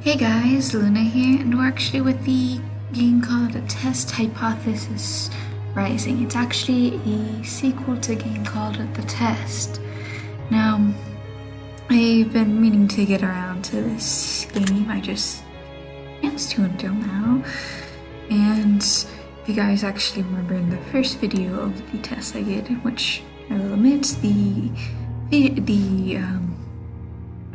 Hey guys, Luna here, and we're actually with the game called Test Hypothesis Rising. It's actually a sequel to a game called The Test. Now, I've been meaning to get around to this game, I just chanced to until now. And if you guys actually remember in the first video of the test I did, in which I will admit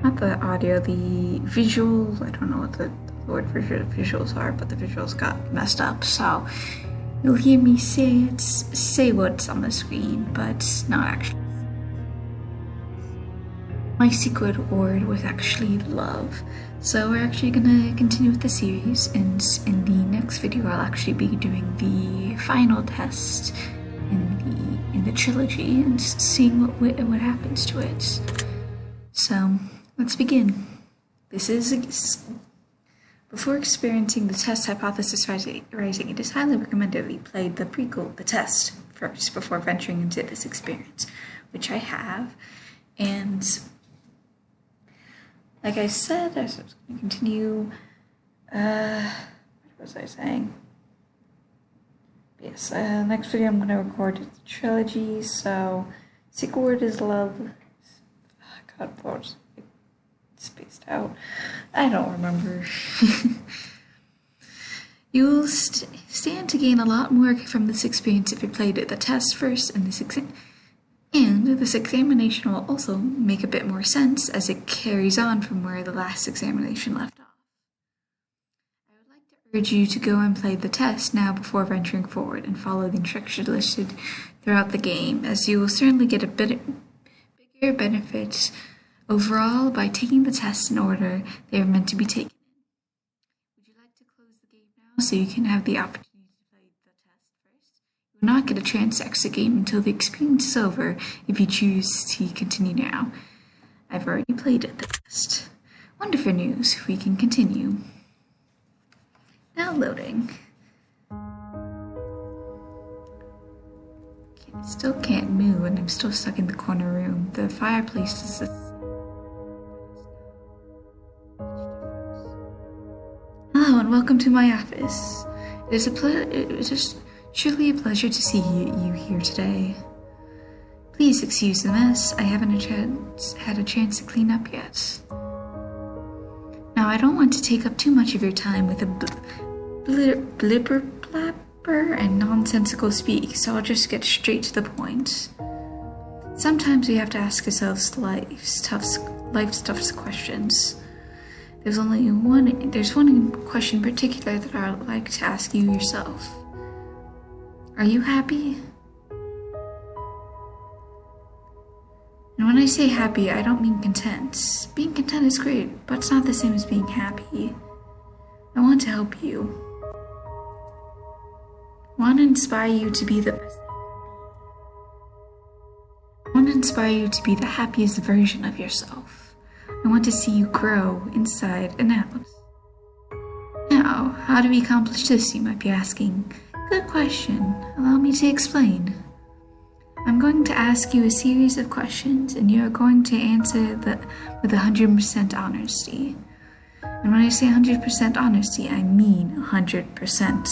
not the audio, the visual, I don't know what the word for visuals are, but the visuals got messed up, so you'll hear me say what's on the screen, but not actually. My secret word was actually love. So we're actually gonna continue with the series, and in the next video I'll actually be doing the final test in the trilogy and seeing what happens to it. So let's begin. Before experiencing the test Hypothesis Rising, it is highly recommended that you play the prequel, The Test, first before venturing into this experience, which I have. And like I said, I was going to continue. What was I saying? Yes, next video I'm going to record the trilogy, so secret word is love. God, what was spaced out? I don't remember. You'll stand to gain a lot more from this experience if you played the test first, and this examination will also make a bit more sense as it carries on from where the last examination left off. I would like to urge you to go and play the test now before venturing forward and follow the instructions listed throughout the game, as you will certainly get a bigger benefit overall by taking the tests in order they are meant to be taken. Would you like to close the game now so you can have the opportunity to play the test first? You will not get a chance to exit the game until the experience is over if you choose to continue now. I've already played the test. Wonderful news, we can continue. Now loading. Still can't move and I'm still stuck in the corner room. The fireplace is Hello and welcome to my office. It is truly a pleasure to see you here today. Please excuse the mess. I haven't had a chance to clean up yet. Now I don't want to take up too much of your time with a blibber and nonsensical speak, so I'll just get straight to the point. Sometimes we have to ask ourselves life's toughest questions. There's one question in particular that I would like to ask you yourself. Are you happy? And when I say happy, I don't mean content. Being content is great, but it's not the same as being happy. I want to help you. I want to inspire you to be the best. I want to inspire you to be the happiest version of yourself. I want to see you grow inside and out. Now, how do we accomplish this, you might be asking? Good question. Allow me to explain. I'm going to ask you a series of questions, and you're going to answer with 100% honesty. And when I say 100% honesty, I mean 100%.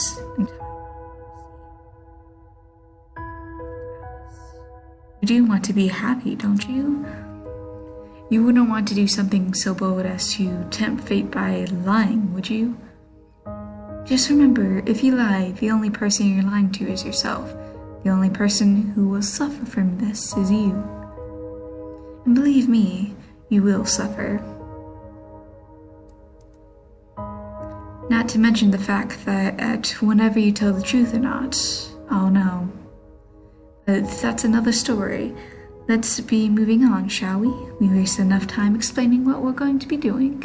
You do want to be happy, don't you? You wouldn't want to do something so bold as to tempt fate by lying, would you? Just remember, if you lie, the only person you're lying to is yourself. The only person who will suffer from this is you. And believe me, you will suffer. Not to mention the fact that whenever you tell the truth or not, oh no. But that's another story. Let's be moving on, shall we? We wasted enough time explaining what we're going to be doing.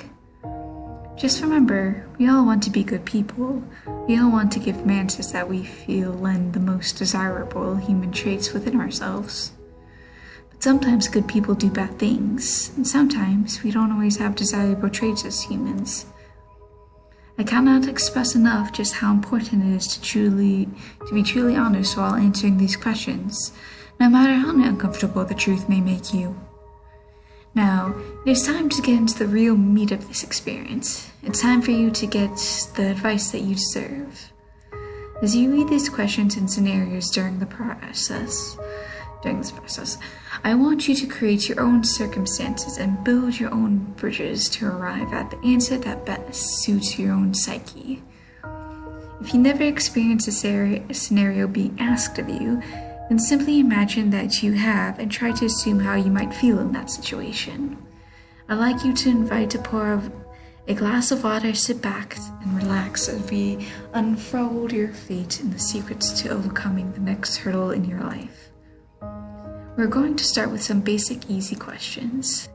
Just remember, we all want to be good people. We all want to give answers that we feel lend the most desirable human traits within ourselves. But sometimes good people do bad things, and sometimes we don't always have desirable traits as humans. I cannot express enough just how important it is to be truly honest while answering these questions, no matter how uncomfortable the truth may make you. Now, it is time to get into the real meat of this experience. It's time for you to get the advice that you deserve. As you read these questions and scenarios during this process, I want you to create your own circumstances and build your own bridges to arrive at the answer that best suits your own psyche. If you never experienced a scenario being asked of you, then simply imagine that you have and try to assume how you might feel in that situation. I'd like you to invite to pour a glass of water, sit back and relax as we unfold your fate and the secrets to overcoming the next hurdle in your life. We're going to start with some basic, easy questions.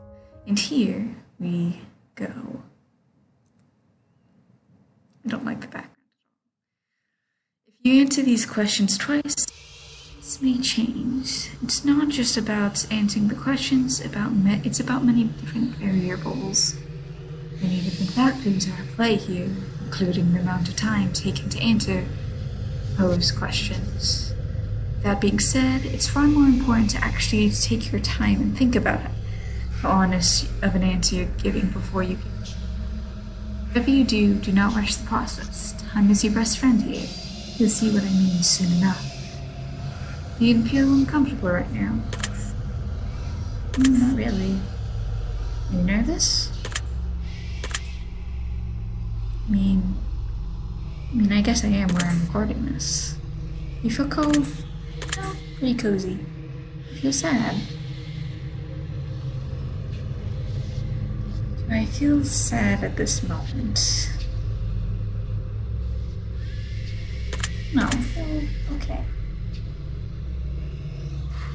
And here we go. I don't like the background. If you answer these questions twice, this may change. It's not just about answering the questions, it's about many different variables. Many different factors are at play here, including the amount of time taken to answer posed questions. That being said, it's far more important to actually take your time and think about how honest of an answer you're giving before you give it. Whatever you do, do not rush the process. Time is your best friend here. You'll see what I mean soon enough. Do you feel uncomfortable right now? Not really. Are you nervous? I mean, I guess I am where I'm recording this. You feel cold? No, pretty cozy. You feel sad? Do I feel sad at this moment? No. Oh, okay.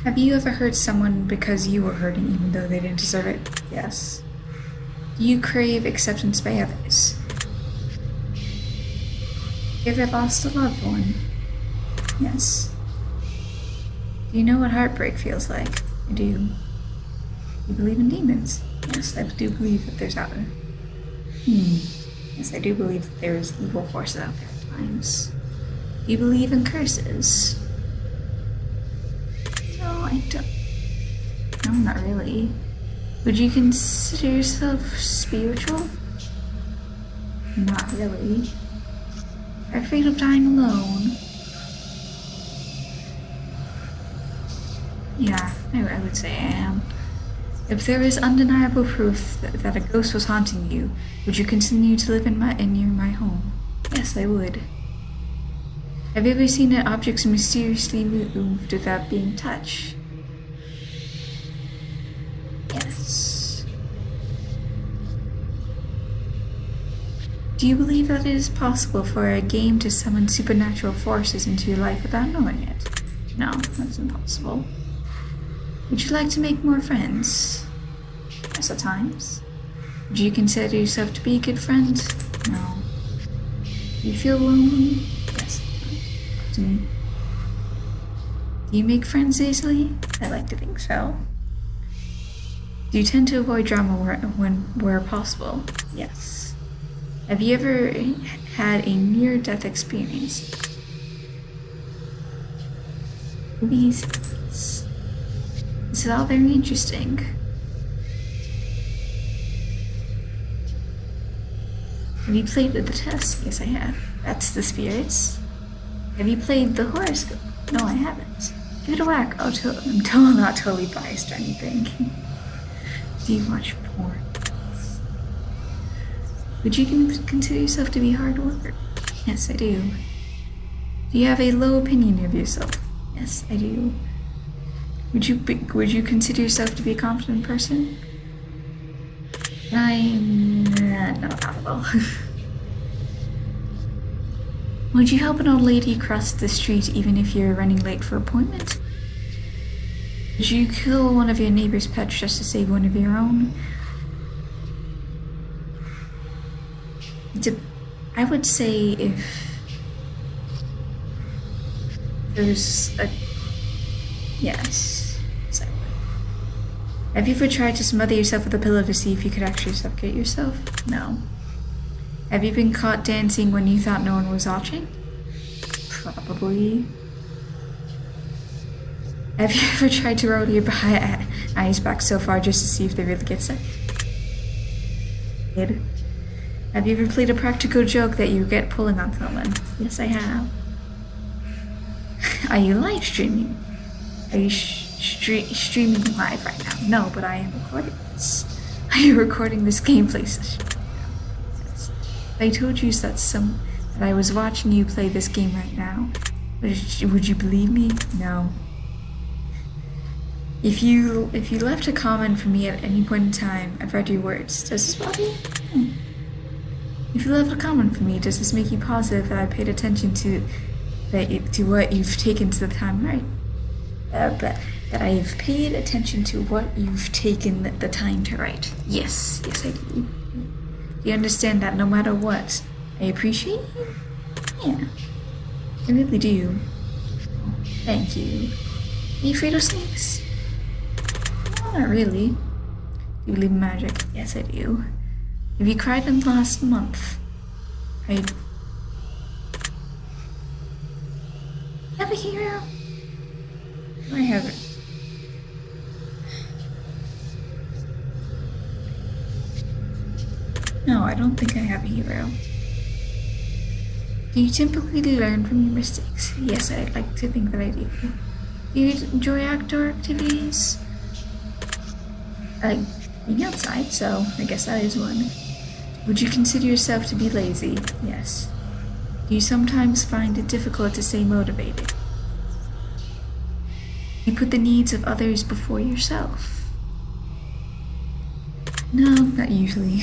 Have you ever hurt someone because you were hurting even though they didn't deserve it? Yes. Do you crave acceptance by others? Have you ever lost a loved one? Yes. Do you know what heartbreak feels like? I do. You believe in demons? Yes, I do believe that there's out there. Yes, I do believe that there is evil forces out there at times. Do you believe in curses? No, I don't. No, not really. Would you consider yourself spiritual? Not really. Are you afraid of dying alone? Yeah, I would say I am. If there is undeniable proof that a ghost was haunting you, would you continue to live in my home? Yes, I would. Have you ever seen an object mysteriously moved without being touched? Yes. Do you believe that it is possible for a game to summon supernatural forces into your life without knowing it? No, that's impossible. Would you like to make more friends? Yes, at times. Would you consider yourself to be a good friend? No. Do you feel lonely? Yes. To me. Do you make friends easily? I like to think so. Do you tend to avoid drama where possible? Yes. Have you ever had a near-death experience? Movies. This is all very interesting. Have you played with the test? Yes, I have. That's the spirits. Have you played the horoscope? No, I haven't. Give it a whack. Oh, I'm not totally biased or anything. Do you watch porn? Would you consider yourself to be a hard worker? Yes, I do. Do you have a low opinion of yourself? Yes, I do. Would you consider yourself to be a confident person? No, not at all. Would you help an old lady cross the street even if you're running late for an appointment? Would you kill one of your neighbor's pets just to save one of your own? I would say if there's a... Yes, I would. Have you ever tried to smother yourself with a pillow to see if you could actually suffocate yourself? No. Have you been caught dancing when you thought no one was watching? Probably. Have you ever tried to roll your eyes back so far just to see if they really get sick? Did. Have you ever played a practical joke that you regret pulling on someone? Yes, I have. Are you live streaming? Are you streaming live right now? No, but I am recording this. Are you recording this gameplay session? Yes. I told you that I was watching you play this game right now. Would you believe me? No. If you left a comment for me at any point in time, I've read your words. Does this bother you? If you left a comment for me, does this make you positive that I paid attention to what you've taken to the time, right? But that I've paid attention to what you've taken the time to write. Yes, I do. Do you understand that no matter what, I appreciate you? Yeah, I really do. Thank you. Are you afraid of snakes? No, not really. Do you believe in magic? Yes, I do. Have you cried in the last month? Have a hero? I haven't. No, I don't think I have a hero. Do you typically learn from your mistakes? Yes, I'd like to think that I do. Do you enjoy outdoor activities? I like being outside, so I guess that is one. Would you consider yourself to be lazy? Yes. Do you sometimes find it difficult to stay motivated? You put the needs of others before yourself? No, not usually.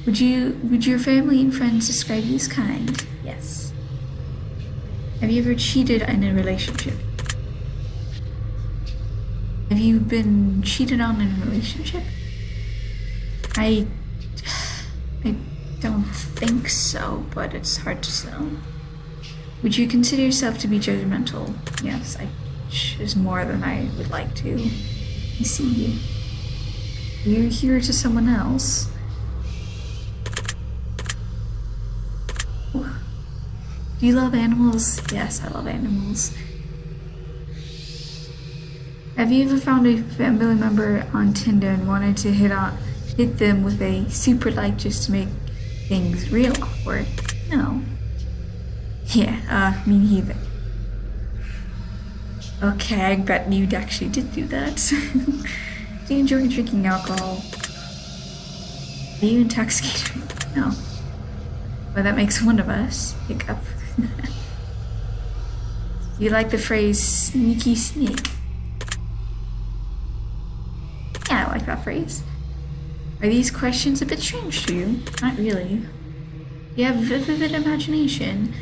Would your family and friends describe you as kind? Yes. Have you ever cheated in a relationship? Have you been cheated on in a relationship? I don't think so, but it's hard to tell. Would you consider yourself to be judgmental? Yes, is more than I would like to. I see. You're here to someone else. Do you love animals? Yes, I love animals. Have you ever found a family member on Tinder and wanted to hit them with a super like just to make things real awkward? No. Yeah, me neither. Okay, I bet you actually did do that. Do you enjoy drinking alcohol? Are you intoxicated? No. Well, that makes one of us. Hiccup. You like the phrase sneaky sneak? Yeah, I like that phrase. Are these questions a bit strange to you? Not really. You have a vivid imagination.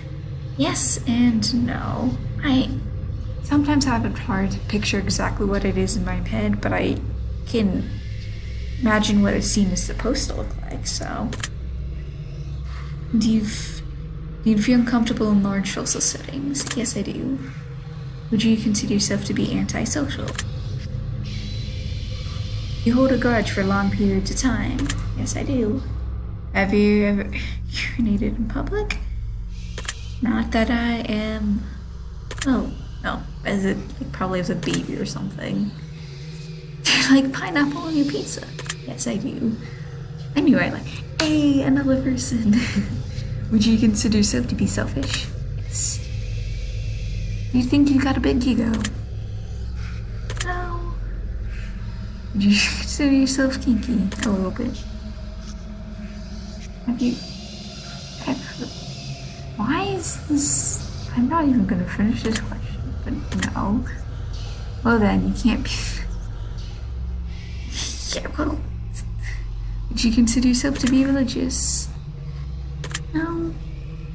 Yes and no. I sometimes have it hard to picture exactly what it is in my head, but I can imagine what a scene is supposed to look like, so. Do you feel uncomfortable in large social settings? Yes, I do. Would you consider yourself to be antisocial? You hold a grudge for long periods of time? Yes, I do. Have you ever urinated in public? Not that I am. Oh, no. As it probably as a baby or something. Do you like pineapple on your pizza? Yes, I do. I knew I like. Hey, another person. Would you consider yourself to be selfish? Yes. Do you think you got a big ego? No. Would you consider yourself kinky? A little bit. Why is this? I'm not even gonna finish this question, but no. Well then, you can't be. Yeah, well. Would you consider yourself to be religious? No.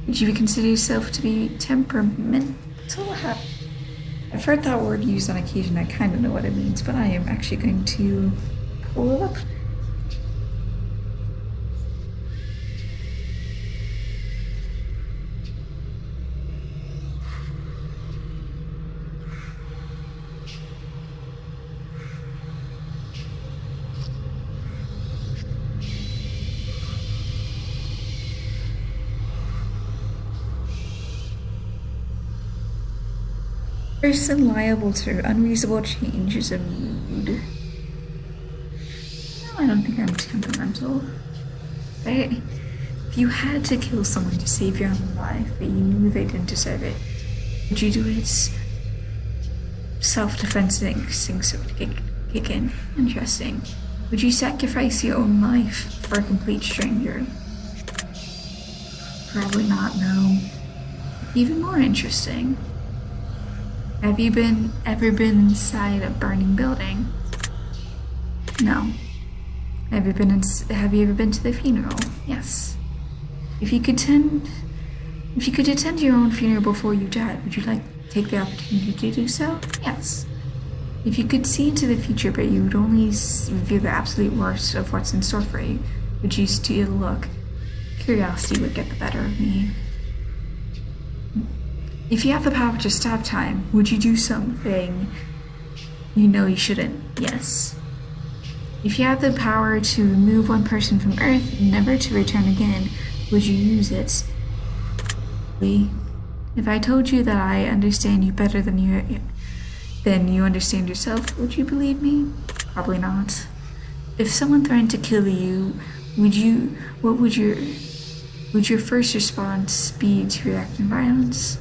Would you consider yourself to be temperamental? I've heard that word used on occasion. I kind of know what it means, but I am actually going to pull it up. Person liable to unreasonable changes in mood. No, I don't think I'm temperamental. Right? If you had to kill someone to save your own life, but you knew they didn't deserve it, would you do it? Self-defense instincts would kick in. Interesting. Would you sacrifice your own life for a complete stranger? Probably not, no. Even more interesting. Have you ever been inside a burning building? No. Have you ever been to the funeral? Yes. If you could attend your own funeral before you died, would you like to take the opportunity to do so? Yes. If you could see into the future, but you would only reveal the absolute worst of what's in store for you, would you still look? Curiosity would get the better of me. If you have the power to stop time, would you do something you know you shouldn't? Yes. If you have the power to remove one person from Earth, never to return again, would you use it? Lee, if I told you that I understand you better than you understand yourself, would you believe me? Probably not. If someone threatened to kill you, what would your first response be to react in violence?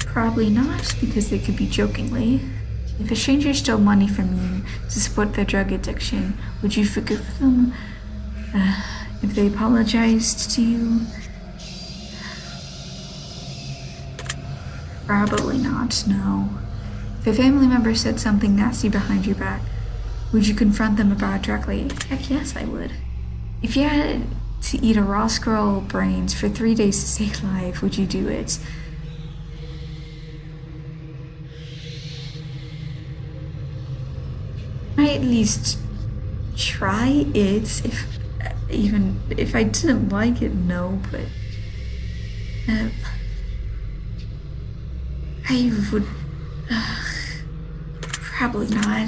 Probably not, because they could be jokingly. If a stranger stole money from you to support their drug addiction, would you forgive them? If they apologized to you? Probably not, no. If a family member said something nasty behind your back, would you confront them about it directly? Heck yes, I would. If you had to eat a raw squirrel brains for 3 days to stay alive, would you do it? I at least try it. If I didn't like it, no, but I would probably not.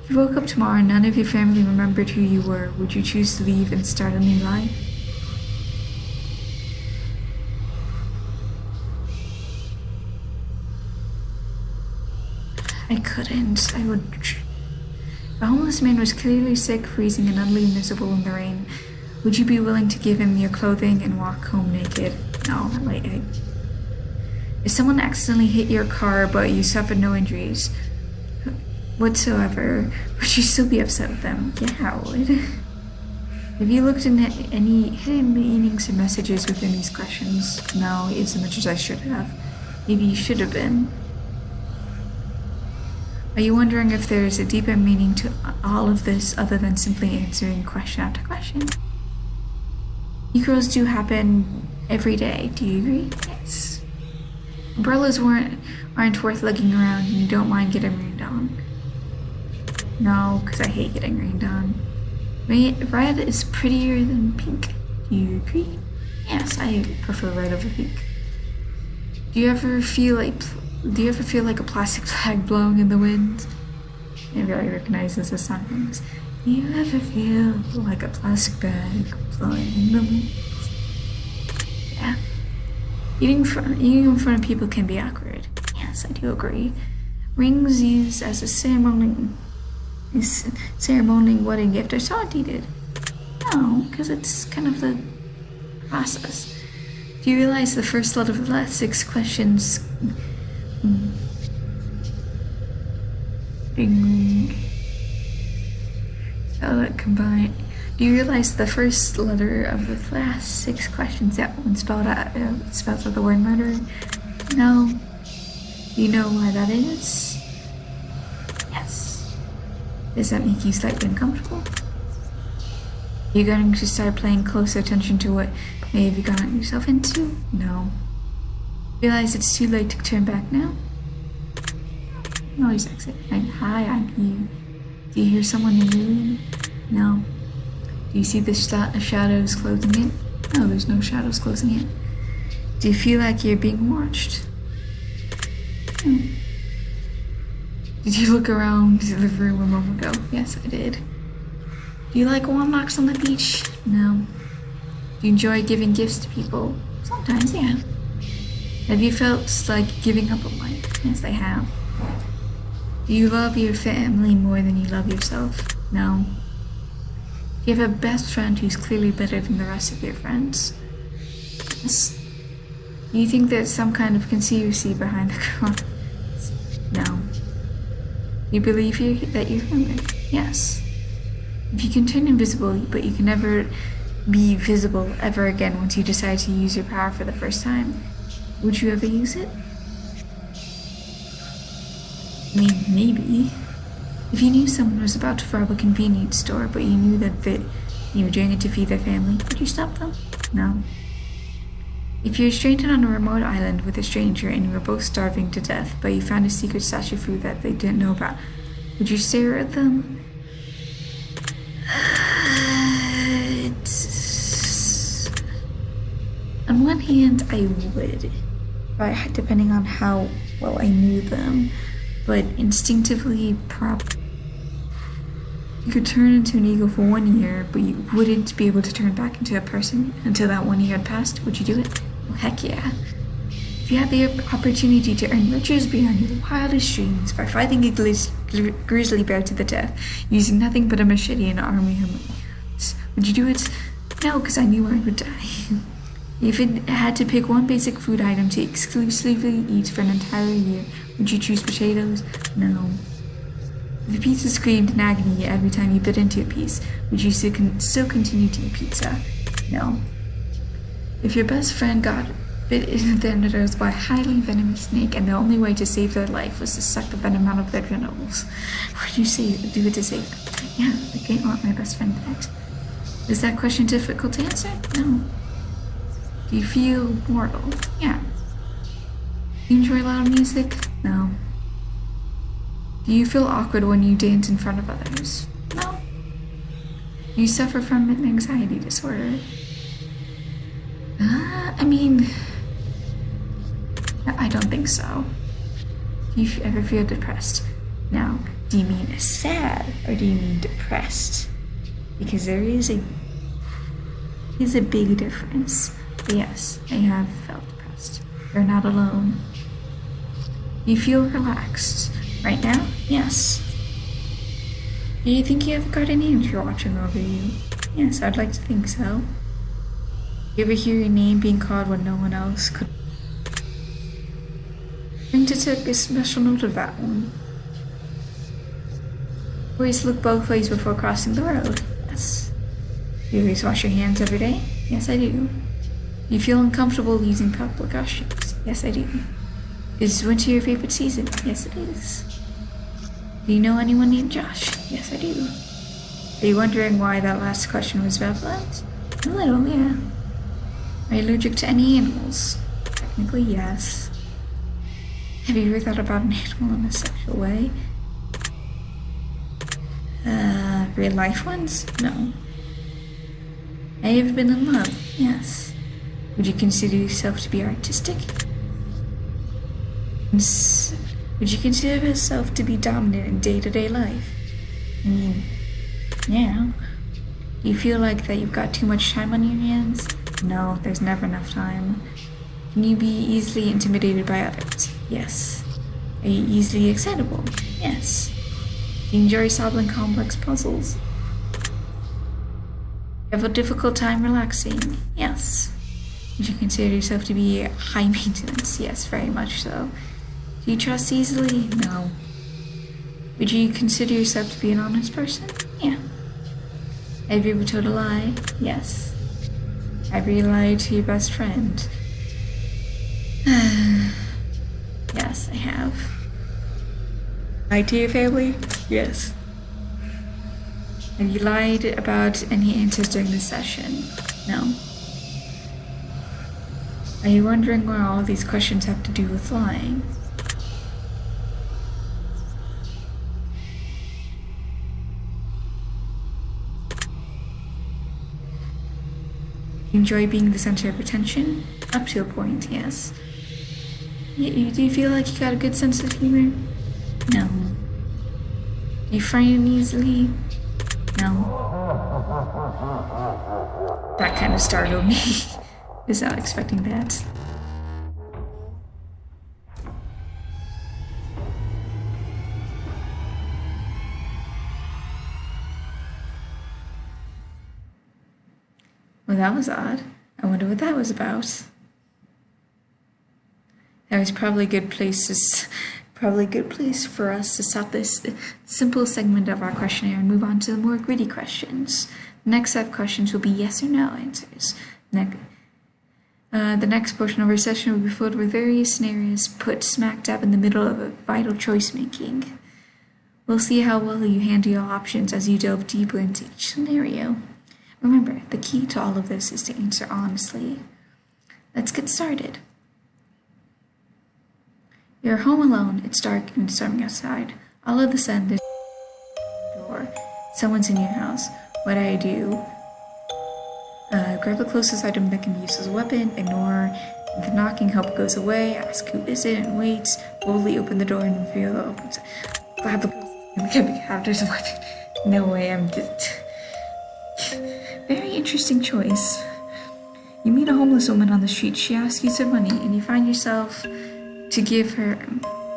If you woke up tomorrow and none of your family remembered who you were, would you choose to leave and start a new life? I couldn't. I would. The homeless man was clearly sick, freezing, and utterly miserable in the rain. Would you be willing to give him your clothing and walk home naked? No, if someone accidentally hit your car but you suffered no injuries whatsoever, would you still be upset with them? Yeah, I would. Have you looked into any hidden meanings or messages within these questions? No, as much as I should have. Maybe you should have been. Are you wondering if there is a deeper meaning to all of this other than simply answering question after question? Heroes do happen every day. Do you agree? Yes. Umbrellas aren't worth lugging around, and you don't mind getting rained on. No, because I hate getting rained on. Red is prettier than pink. Do you agree? Yes, I prefer red over pink. Do you ever feel like a plastic flag blowing in the wind? Maybe I recognize this as songs. Do you ever feel like a plastic bag blowing in the wind? Yeah. Eating in front of people can be awkward. Yes, I do agree. Rings used as a ceremonial wedding gift are so outdated. No, because it's kind of the process. Do you realize the first lot of the last 6 questions combined? Do you realize the first letter of the last 6 questions that one spells out the word murder? No. Do you know why that is? Yes. Does that make you slightly uncomfortable? Are you going to start paying closer attention to what may have you gotten yourself into? No. Realize it's too late to turn back now? No, he's exit. Hi, I'm you. Do you hear someone in the room? No. Do you see the shadows closing in? No, there's no shadows closing in. Do you feel like you're being watched? No. Did you look around the room a moment ago? Yes, I did. Do you like warm walks on the beach? No. Do you enjoy giving gifts to people? Sometimes, yeah. Have you felt like giving up on life? Yes, I have. Do you love your family more than you love yourself? No. Do you have a best friend who's clearly better than the rest of your friends? Yes. Do you think there's some kind of conspiracy behind the coronavirus? No. Do you believe that you're human? Yes. If you can turn invisible, but you can never be visible ever again once you decide to use your power for the first time, would you ever use it? I mean, maybe. If you knew someone was about to rob a convenience store, but you knew that you were doing it to feed their family, would you stop them? No. If you're stranded on a remote island with a stranger and you were both starving to death, but you found a secret stash of food that they didn't know about, would you stare at them? On one hand, I would, depending on how well I knew them, but instinctively, you could turn into an eagle for 1 year, but you wouldn't be able to turn back into a person until that 1 year had passed. Would you do it? Oh, heck yeah. If you had the opportunity to earn riches beyond your wildest dreams by fighting a grizzly bear to the death, using nothing but a machete and army of would you do it? No, because I knew I would die. If it had to pick one basic food item to exclusively eat for an entire year, would you choose potatoes? No. If a pizza screamed in agony every time you bit into a piece, would you still continue to eat pizza? No. If your best friend got bit in their nose by a highly venomous snake and the only way to save their life was to suck the venom out of their genitals, would you do it to save them? Yeah, I can't let my best friend dead. Is that question difficult to answer? No. Do you feel mortal? Yeah. Do you enjoy loud music? No. Do you feel awkward when you dance in front of others? No. Do you suffer from an anxiety disorder? I don't think so. Do you ever feel depressed? Now, do you mean sad or do you mean depressed? Because there is a big difference. But yes, I have felt depressed. You're not alone. Do you feel relaxed? Right now? Yes. Do you think you have a guardian angel watching over you? Yes, I'd like to think so. You ever hear your name being called when no one else could? I'm going to take a special note of that one. Always look both ways before crossing the road. Yes. Do you always wash your hands every day? Yes, I do. Do you feel uncomfortable using public restrooms? Yes, I do. Is winter your favorite season? Yes, it is. Do you know anyone named Josh? Yes, I do. Are you wondering why that last question was relevant? A little, yeah. Are you allergic to any animals? Technically, yes. Have you ever thought about an animal in a sexual way? Real life ones? No. Have you ever been in love? Yes. Would you consider yourself to be artistic? Would you consider yourself to be dominant in day-to-day life? I mean, yeah. Do you feel like that you've got too much time on your hands? No, there's never enough time. Can you be easily intimidated by others? Yes. Are you easily excitable? Yes. Do you enjoy solving complex puzzles? You have a difficult time relaxing? Yes. Would you consider yourself to be high maintenance? Yes, very much so. Do you trust easily? No. Would you consider yourself to be an honest person? Yeah. Have you ever told a lie? Yes. Have you lied to your best friend? Yes, I have. Lied to your family? Yes. Have you lied about any answers during the session? No. Are you wondering what all these questions have to do with lying? You enjoy being the center of attention? Up to a point, yes. Do you feel like you got a good sense of humor? No. Do you frighten easily? No. That kind of startled me. I was not expecting that. Well, that was odd. I wonder what that was about. That was probably a good place for us to stop this simple segment of our questionnaire and move on to the more gritty questions. The next set of questions will be yes or no answers. The next portion of our session will be filled with various scenarios put smack dab in the middle of a vital choice making. We'll see how well you handle your options as you delve deeper into each scenario. Remember, the key to all of this is to answer honestly. Let's get started. You're home alone, it's dark and it's storming outside. All of a sudden, there's a door. Someone's in your house. What do? Grab the closest item that can be used as a weapon, ignore the knocking, hope it goes away, ask who is it and waits, boldly open the door and reveal it opens. Grab the closest item that can be grabbed as a weapon. No way, I'm just... Very interesting choice. You meet a homeless woman on the street, she asks you some money, and you find yourself to give her,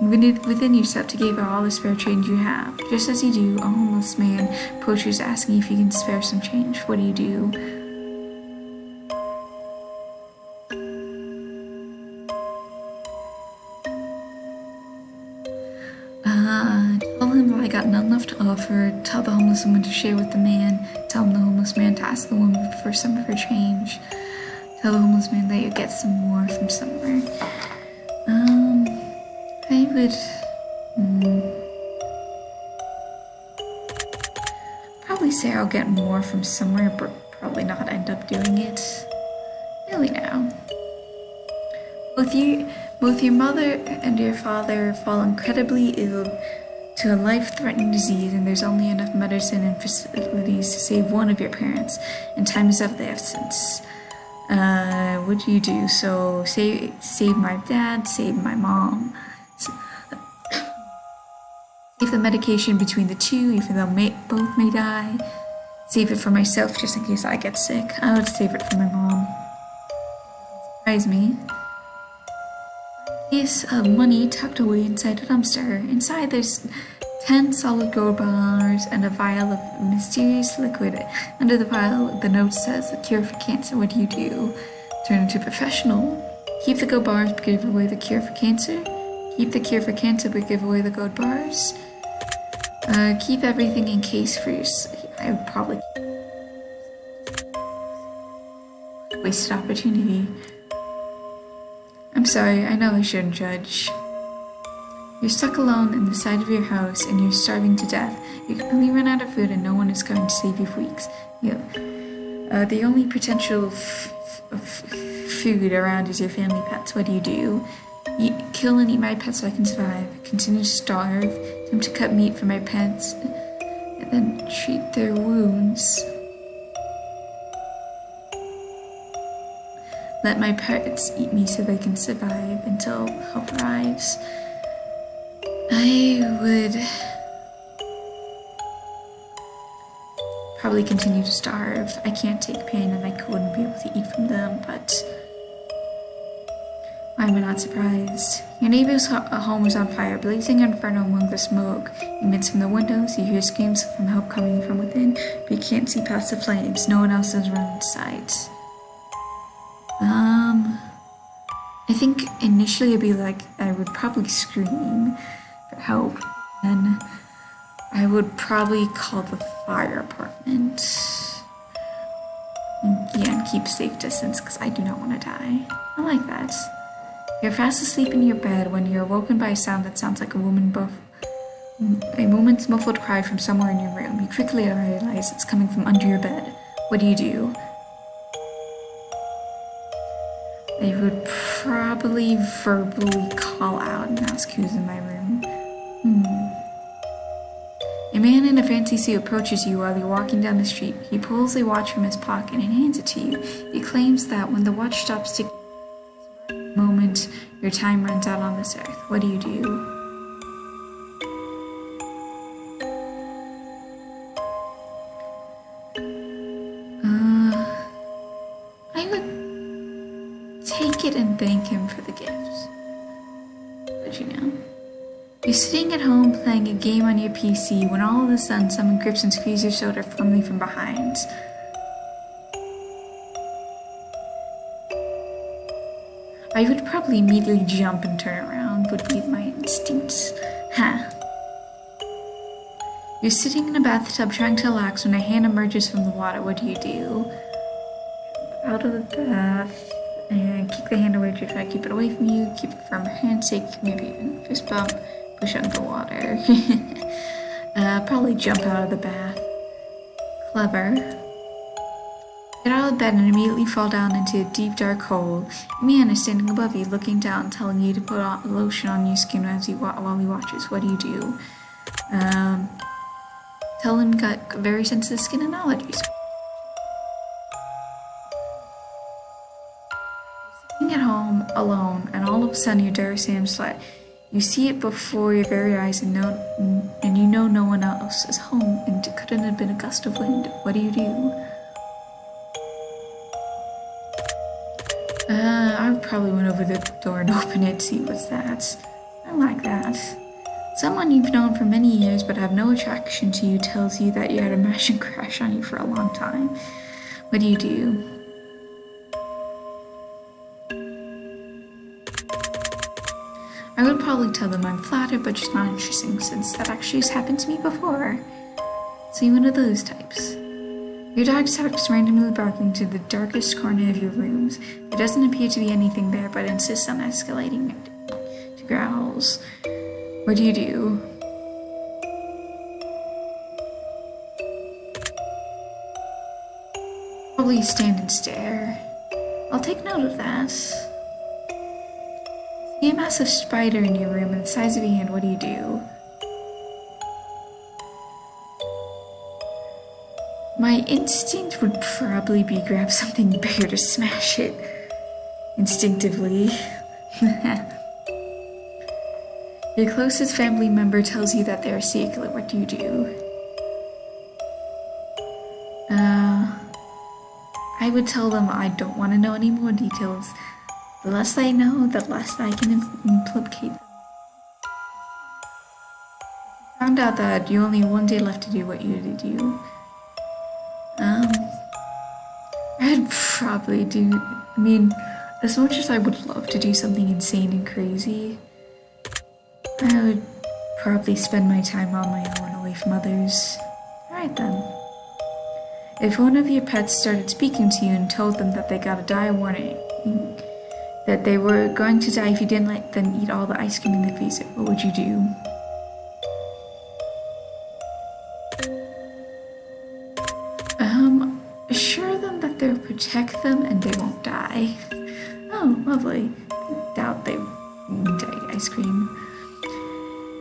within yourself, to give her all the spare change you have. Just as you do, a homeless man approaches asking if you can spare some change. What do? Tell him that I got none left to offer. Tell the homeless woman to share with the man. Tell him the homeless man to ask the woman for some of her change. Tell the homeless man that you get some more from somewhere. I would probably say I'll get more from somewhere, but probably not end up doing it. Really now. Both your mother and your father fall incredibly ill to a life-threatening disease, and there's only enough medicine and facilities to save one of your parents, and time is of the essence. What do? So save my dad, save my mom. Save the medication between the two, even though both may die. Save it for myself just in case I get sick. I would save it for my mom. Surprise me. Piece of money tucked away inside a dumpster. Inside there's 10 solid gold bars and a vial of mysterious liquid. Under the vial, the note says, "The cure for cancer." What do? Turn into a professional. Keep the gold bars but give away the cure for cancer. Keep the cure for cancer but give away the gold bars. Keep everything in case for yourself. I would probably wasted opportunity. I'm sorry, I know I shouldn't judge. You're stuck alone in the side of your house and you're starving to death. You completely run out of food and no one is going to save you for weeks. The only potential food around is your family pets. What do? Kill and eat my pets so I can survive. Continue to starve. Attempt to cut meat for my pets. And then treat their wounds. Let my pets eat me so they can survive until help arrives. I would probably continue to starve. I can't take pain and I wouldn't be able to eat from them, but why am I not surprised? Your neighbor's home is on fire, blazing inferno among the smoke emits from the windows. You hear screams from help coming from within, but you can't see past the flames. No one else is around in sight. I think initially it'd be like I would probably scream for help, and I would probably call the fire department. And keep safe distance because I do not want to die. I like that. You're fast asleep in your bed when you're awoken by a sound that sounds like a woman's muffled cry from somewhere in your room. You quickly realize it's coming from under your bed. What do? I would probably verbally call out and ask who's in my room. A man in a fancy suit approaches you while you're walking down the street. He pulls a watch from his pocket and hands it to you. He claims that when the watch stops ticking, the moment your time runs out on this earth. What do? I would take it and thank him for the gift. But you're sitting at home playing a game on your PC when all of a sudden someone grips and squeezes your shoulder firmly from behind. I would probably immediately jump and turn around, would be my instincts. Huh. You're sitting in a bathtub trying to relax when a hand emerges from the water. What do? Out of the bath and kick the hand away to try to keep it away from you. Keep it from your handshake, maybe even fist bump. Push under water. Probably jump out of the bath. Clever. Get out of bed and immediately fall down into a deep dark hole. A man is standing above you, looking down, telling you to put lotion on your skin while he watches. What do? Tell him you got very sensitive skin and allergies. Sitting at home alone, and all of a sudden you dare Sam's flat. You see it before your very eyes, and you know no one else is home, and it couldn't have been a gust of wind. What do? I probably went over the door and opened it to see what's that. I like that. Someone you've known for many years but have no attraction to you tells you that you had a mashing crush on you for a long time. What do? I would probably tell them I'm flattered but just not interesting, since that actually has happened to me before. So you're one of those types. Your dog starts randomly barking to the darkest corner of your rooms. There doesn't appear to be anything there, but insists on escalating to growls. What do? Probably stand and stare. I'll take note of that. See a massive spider in your room and the size of your hand. What do? My instinct would probably be grab something bigger to smash it. Instinctively. Your closest family member tells you that they're a serial killer. What do? I would tell them I don't want to know any more details. The less I know, the less I can implicate them. Found out that you only have one day left to do what you do. I'd probably do, as much as I would love to do something insane and crazy, I would probably spend my time on my own away from others. Alright then. If one of your pets started speaking to you and told them that they got a dire warning, that they were going to die if you didn't let them eat all the ice cream in the freezer, what would you do? Assure them that they'll protect them and they won't die. Oh, lovely. Doubt they need to eat ice cream.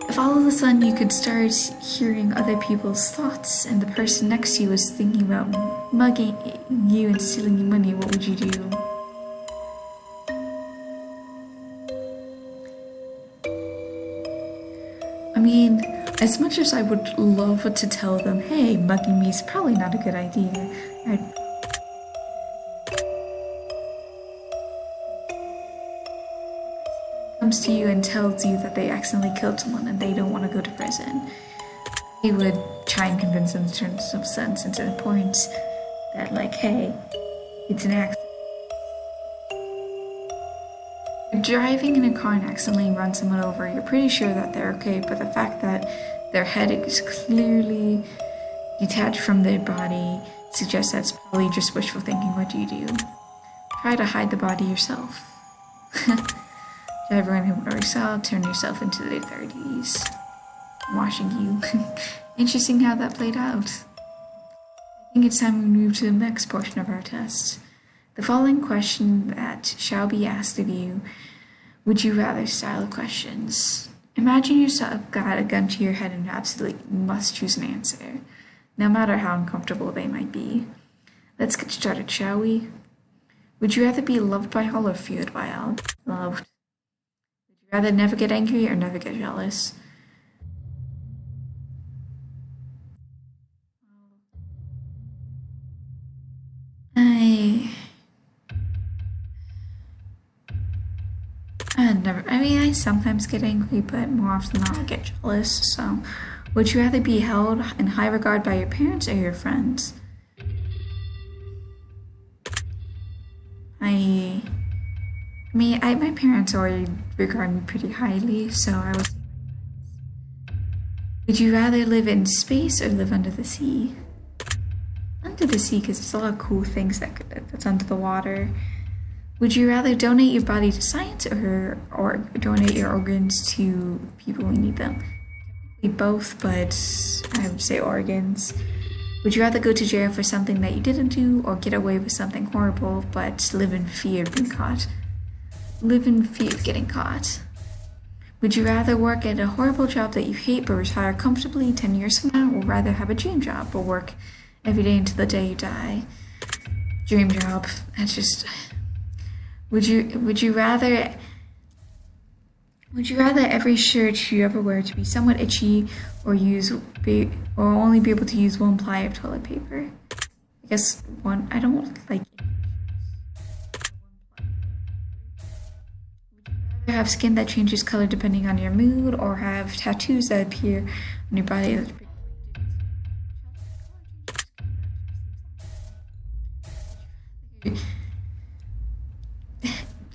If all of a sudden you could start hearing other people's thoughts and the person next to you was thinking about mugging you and stealing your money, what would you do? As much as I would love to tell them, hey, mugging me is probably not a good idea, comes to you and tells you that they accidentally killed someone and they don't want to go to prison, he would try and convince them to turn some sense into the point that, like, hey, it's an accident. If driving in a car and accidentally run someone over, you're pretty sure that they're okay, but the fact that their head is clearly detached from their body suggests that's probably just wishful thinking. What do? Try to hide the body yourself. Everyone who already saw, turn yourself into their 30s. Watching you. Interesting how that played out. I think it's time we move to the next portion of our test. The following question that shall be asked of you, would you rather style of questions. Imagine yourself got a gun to your head and absolutely must choose an answer, no matter how uncomfortable they might be. Let's get started, shall we? Would you rather be loved by all or feared by all? Loved. Would you rather never get angry or never get jealous? I sometimes get angry, but more often than not I get jealous, so would you rather be held in high regard by your parents or your friends? My parents already regard me pretty highly, so I was. Would you rather live in space or live under the sea? Under the sea, because there's a lot of cool things that's under the water. Would you rather donate your body to science or donate your organs to people who need them? Both, but I would say organs. Would you rather go to jail for something that you didn't do or get away with something horrible but live in fear of being caught? Live in fear of getting caught. Would you rather work at a horrible job that you hate but retire comfortably 10 years from now, or rather have a dream job but work every day until the day you die? Dream job. That's just. Would you rather every shirt you ever wear to be somewhat itchy, or only be able to use one ply of toilet paper? I guess one. I don't like. Would you rather have skin that changes color depending on your mood, or have tattoos that appear on your body that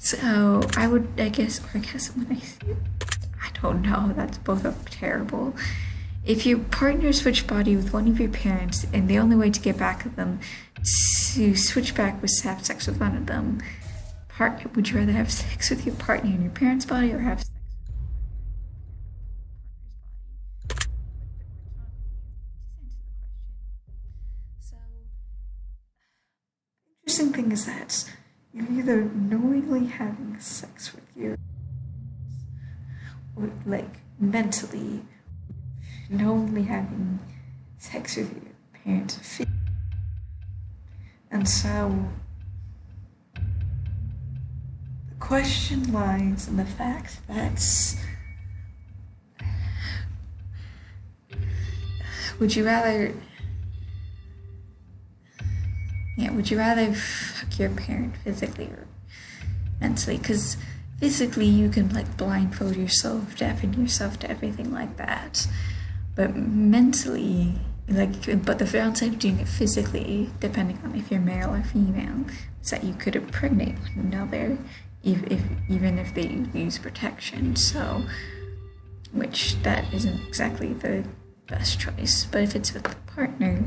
So I guess when I see it, I don't know, that's both terrible. If your partner switched body with one of your parents and the only way to get back at them to switch back was to have sex with one of them, would you rather have sex with your partner in your parents' body or have sex with your partner's body? So, the interesting thing is that you're either knowingly having sex with your, or like mentally knowingly having sex with your parents. And so the question lies in the fact that would you rather fuck your parent physically or mentally? Because physically you can like blindfold yourself, deafen yourself to everything like that, but mentally, but the downside of doing it physically, depending on if you're male or female, is that you could impregnate one another, even if they use protection. So, which that isn't exactly the best choice. But if it's with a partner,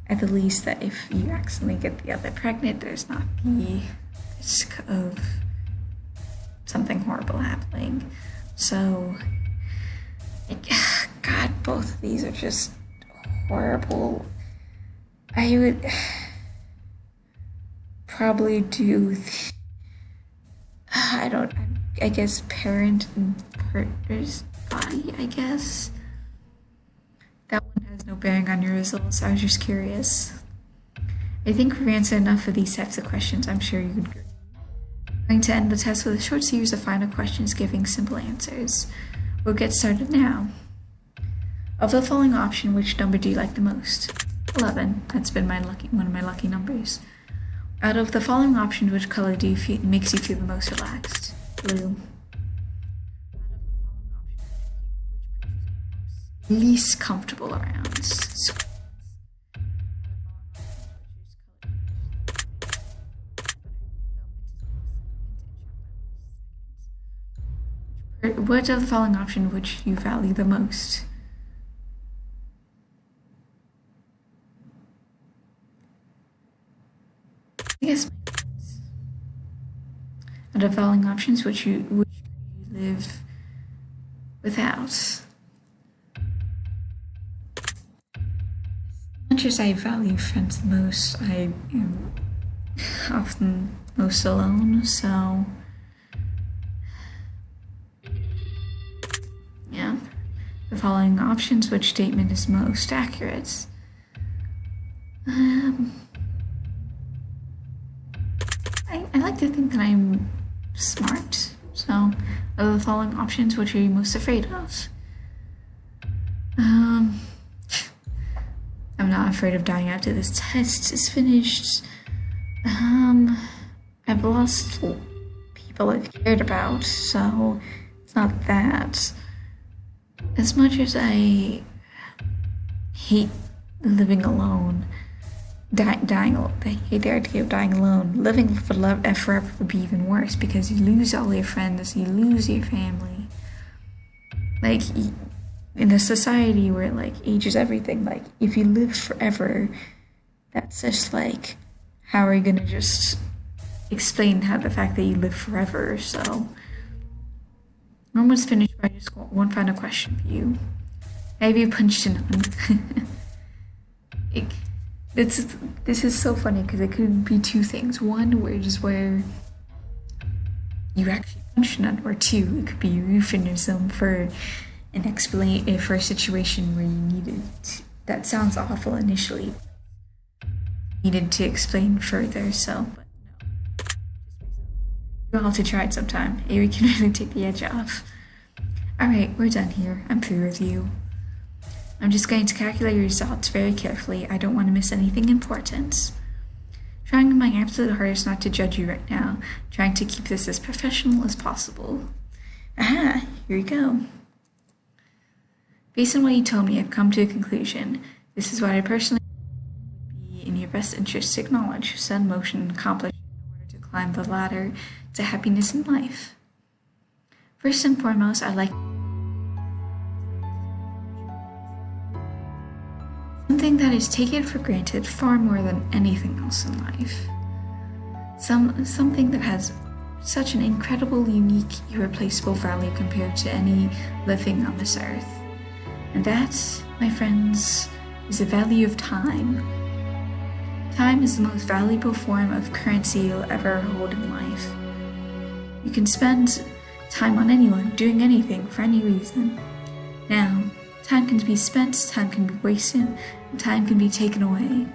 at the least that if you accidentally get the other pregnant, there's not the risk of something horrible happening. So, God, both of these are just horrible. I would probably do I guess parent and partner's body, I guess. That one has no bearing on your results. I was just curious. I think we've answered enough of these types of questions. I'm sure you would agree. I'm going to end the test with a short series of final questions giving simple answers. We'll get started now. Of the following option, which number do you like the most? 11. That's been one of my lucky numbers. Out of the following options, which color makes you feel the most relaxed? Blue. Least comfortable around? What of the following option which you value the most? I guess out of the following options which you live without? As much as I value friends the most, I am often most alone, so yeah. The following options, which statement is most accurate? I like to think that I'm smart, so of the following options, which are you most afraid of? I'm not afraid of dying after this test is finished. I've lost people I've cared about, so it's not that. As much as I hate living alone, They hate the idea of dying alone. Living forever would be even worse because you lose all your friends, you lose your family. Like, in a society where, like, age is everything, like, if you live forever, that's just, like, how are you gonna just explain how the fact that you live forever? So, I'm almost finished, but I just got one final question for you. Have you punched in on? This is so funny because it could be two things. One, where you actually punch none, or two, it could be euphemism for for a situation where you needed that sounds awful initially. Needed to explain further, so but no. You'll have to try it sometime. Maybe we can really take the edge off. Alright, we're done here. I'm through with you. I'm just going to calculate your results very carefully. I don't want to miss anything important. Trying my absolute hardest not to judge you right now. Trying to keep this as professional as possible. Aha, here we go. Based on what you told me, I've come to a conclusion. This is what I personally would be in your best interest to acknowledge, set in motion, and accomplish in order to climb the ladder to happiness in life. First and foremost, I'd like something that is taken for granted far more than anything else in life. Something that has such an incredible, unique, irreplaceable value compared to any living on this earth. And that, my friends, is the value of time. Time is the most valuable form of currency you'll ever hold in life. You can spend time on anyone, doing anything, for any reason. Now, time can be spent, time can be wasted, and time can be taken away.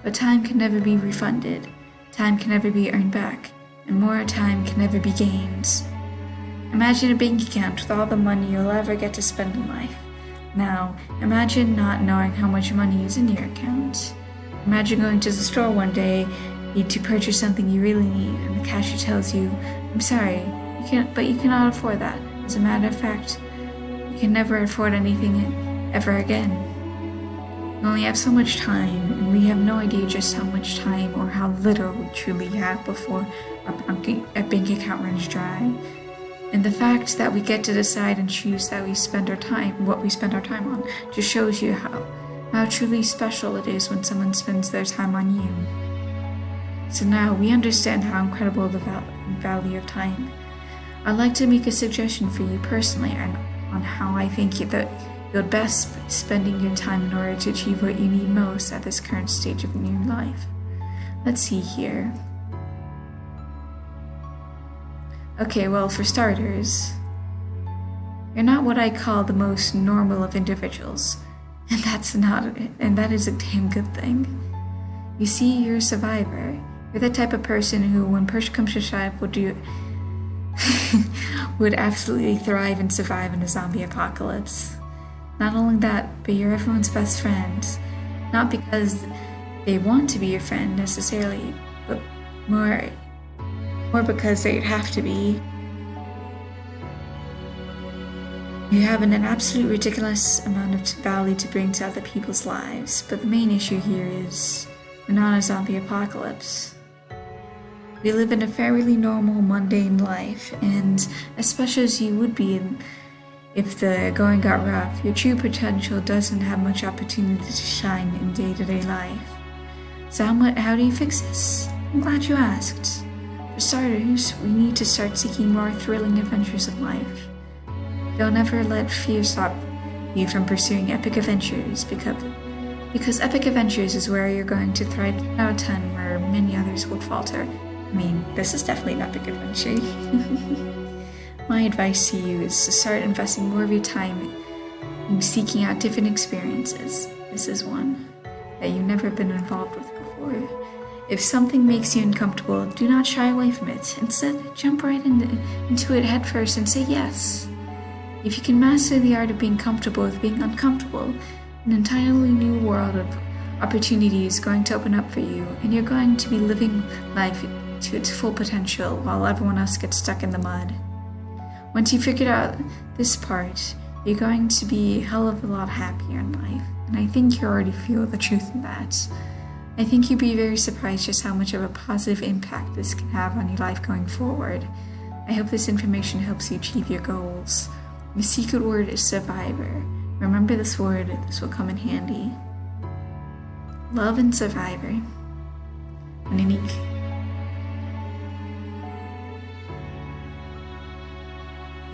But time can never be refunded, time can never be earned back, and more time can never be gained. Imagine a bank account with all the money you'll ever get to spend in life. Now, imagine not knowing how much money is in your account. Imagine going to the store one day, need to purchase something you really need, and the cashier tells you, I'm sorry, but you cannot afford that. As a matter of fact, you can never afford anything ever again. You only have so much time, and we have no idea just how much time or how little we truly have before our bank account runs dry. And the fact that we get to decide and choose that what we spend our time on, just shows you how truly special it is when someone spends their time on you. So now we understand how incredible the value of time. I'd like to make a suggestion for you personally on how I think that you'll best spending your time in order to achieve what you need most at this current stage of your life. Let's see here. Okay, well, for starters, you're not what I call the most normal of individuals, and that is a damn good thing. You see, you're a survivor. You're the type of person who, when push comes to shove, would absolutely thrive and survive in a zombie apocalypse. Not only that, but you're everyone's best friend. Not because they want to be your friend necessarily, but more because they'd have to be. You have an absolute ridiculous amount of value to bring to other people's lives, but the main issue here is we're not a zombie apocalypse. We live in a fairly normal, mundane life, and as special as you would be if the going got rough, your true potential doesn't have much opportunity to shine in day-to-day life. So how do you fix this? I'm glad you asked. For starters, we need to start seeking more thrilling adventures in life. Don't ever let fear stop you from pursuing epic adventures, because epic adventures is where you're going to thrive 10 out of 10 where many others will falter. I mean, this is definitely an epic adventure. My advice to you is to start investing more of your time in seeking out different experiences. This is one that you've never been involved with before. If something makes you uncomfortable, do not shy away from it. Instead, jump right into it headfirst and say yes. If you can master the art of being comfortable with being uncomfortable, an entirely new world of opportunity is going to open up for you, and you're going to be living life to its full potential while everyone else gets stuck in the mud. Once you figured out this part, you're going to be a hell of a lot happier in life, and I think you already feel the truth in that. I think you'd be very surprised just how much of a positive impact this can have on your life going forward. I hope this information helps you achieve your goals. The secret word is survivor. Remember this word, this will come in handy. Love and survivor. Unique.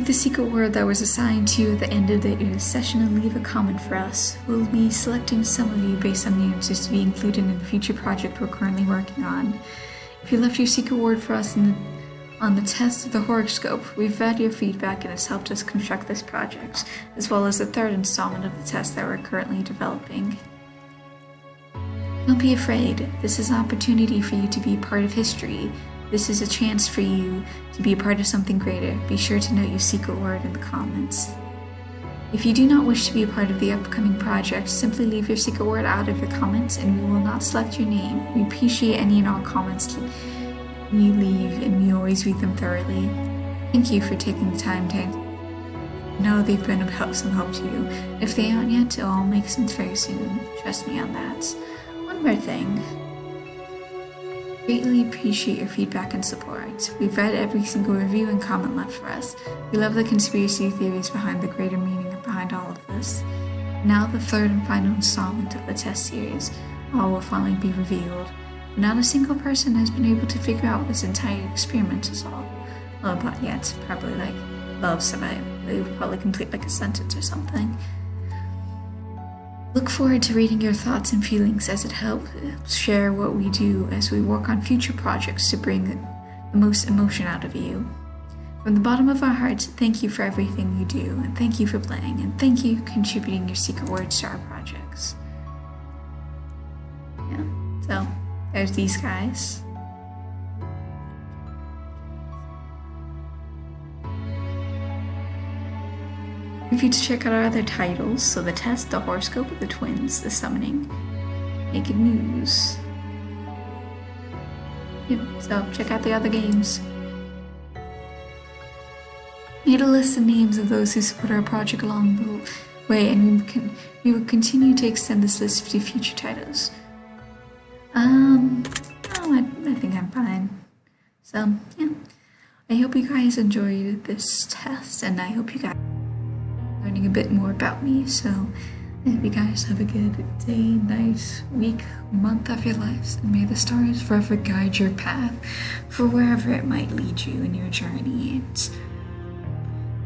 The secret word that was assigned to you at the end of the session and leave a comment for us. We'll be selecting some of you based on the answers to be included in a future project we're currently working on. If you left your secret word for us on the test of the horoscope, we've read your feedback and it's helped us construct this project, as well as the third installment of the test that we're currently developing. Don't be afraid. This is an opportunity for you to be part of history. This is a chance for you to be a part of something greater. Be sure to note your secret word in the comments. If you do not wish to be a part of the upcoming project, simply leave your secret word out of your comments and we will not select your name. We appreciate any and all comments you leave and we always read them thoroughly. Thank you for taking the time to know they've been of some help to you. If they aren't yet, it'll all make sense very soon. Trust me on that. One more thing. Greatly appreciate your feedback and support. We've read every single review and comment left for us. We love the conspiracy theories behind the greater meaning behind all of this. Now the third and final installment of the test series. All will finally be revealed. Not a single person has been able to figure out what this entire experiment is all about yet. Probably like love survive. They would probably complete like a sentence or something. Look forward to reading your thoughts and feelings as it helps share what we do as we work on future projects to bring the most emotion out of you. From the bottom of our hearts, thank you for everything you do, and thank you for playing, and thank you for contributing your secret words to our projects. Yeah, so there's these guys. If you to check out our other titles, so the test, the horoscope of the twins, the summoning, naked news. Yep, so check out the other games. Made a list of names of those who support our project along the way, and we will continue to extend this list to future titles. I think I'm fine. So yeah, I hope you guys enjoyed this test, and I hope you guys learning a bit more about me. So I hope you guys have a good day, night, week, month of your lives, and may the stars forever guide your path for wherever it might lead you in your journey. And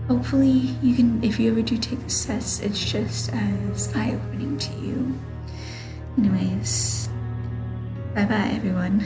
hopefully you can, if you ever do take this test, it's just as eye-opening to you. Anyways, bye-bye everyone.